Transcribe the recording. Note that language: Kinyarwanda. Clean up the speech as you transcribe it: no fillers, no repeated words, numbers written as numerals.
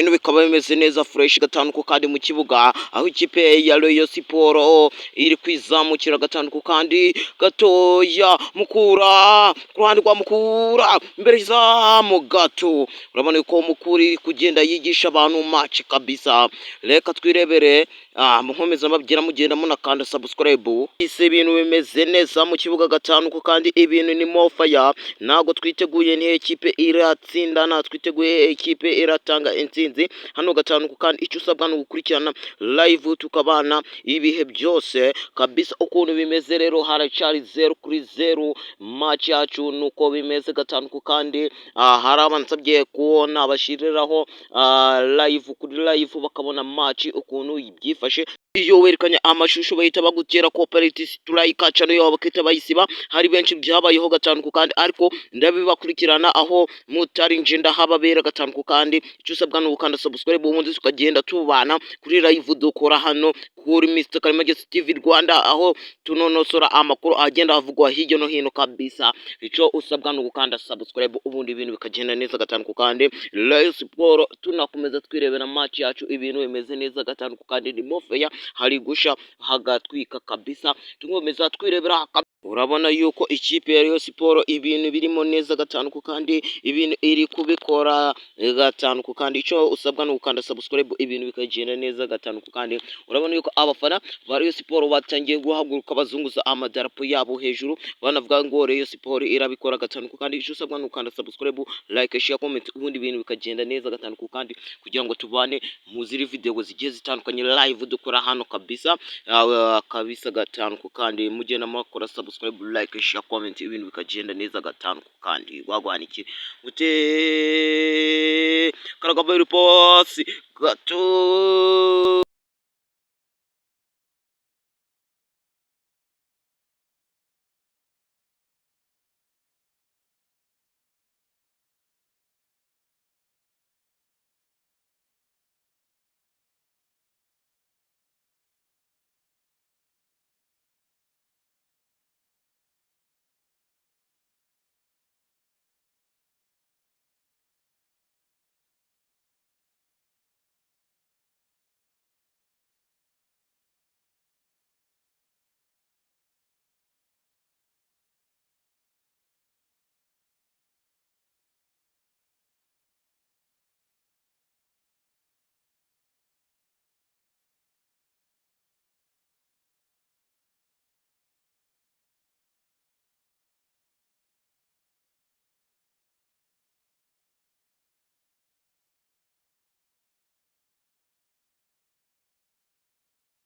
Ibintu bikaba bimeze neza fresh gatanduku kandi mu kibuga aho ikipe ya Rayon Sport iri kwizamukira gatanduku kandi gatoya Mukura ku ruhande rwa Mukura imbere mu gato urabona ko Mukuri kugenda yigisha abantu match kabisa. Reka twirebere mukomeza mabwira mugenda munakanda subscribe. Ise ibintu bimeze neza mu kibuga gatanduku kandi ibintu ni mofaya, ntago twiteguye ni ekipe iratsinda, na twiteguye ekipe iratanga intsinzi hano gatanduku kandi icyo usabwa no gukurikirana live tukabana ibihe byose kabisa. Ukuntu bimeze rero haracari 0-0 match yacu nuko bimeze gatanduku kandi hari abansabye kubona bashiriraho live kuri live bakabona match ukuntu byifashe. Iyo werekanye amashusho bahita bagutera cooperative strike cyane yo bakita bayisiba. Hari benshi byabayeho gatanduku kandi ariko ndabibakurikirana aho mutari nje ndahababera gatanduku kandi icyo usabwa no gukanda subscribe ubundi tukagenda tubana kuri live dukora hano kuri Mr Karimagezi TV Rwanda, aho tunonosora amakuru agenda havugwa hirya no hino kabisa. Icyo usabwa no gukanda subscribe ubundi ibintu bikagenda neza gatanduku kandi Rayon Sport tunakomeza twirebera match yacu ibintu bimeze neza gatanduku kandi ni mofeya hari gusha hagatwika kabisa. Tungomeza twirebera urabona yuko ikipe ya Rayon Sport ibintu birimo neza gatanduku kandi ibintu iri kubikora gatanduku kandi icyo usabwa no gukanda subscribe ibintu bikagenda neza gatanduku kandi urabona yuko abafana ba Rayon Sport batangiye guhaguruka bazunguza amadarapo yabo hejuru banavuga ngo Rayon Sport irabikora gatanduku kandi icyo usabwa no gukanda subscribe, like, share, comment ubundi ibintu bikagenda neza gatanduku kandi kugira ngo tubane mu ziri video zigiye zitandukanye live dukora hano kabisa kabisa gatanduku kandi mugenda makora subscribe, like, share, comment ibintu bikagenda neza gatanduku kandi wagwaniki ute. Karagaba report gato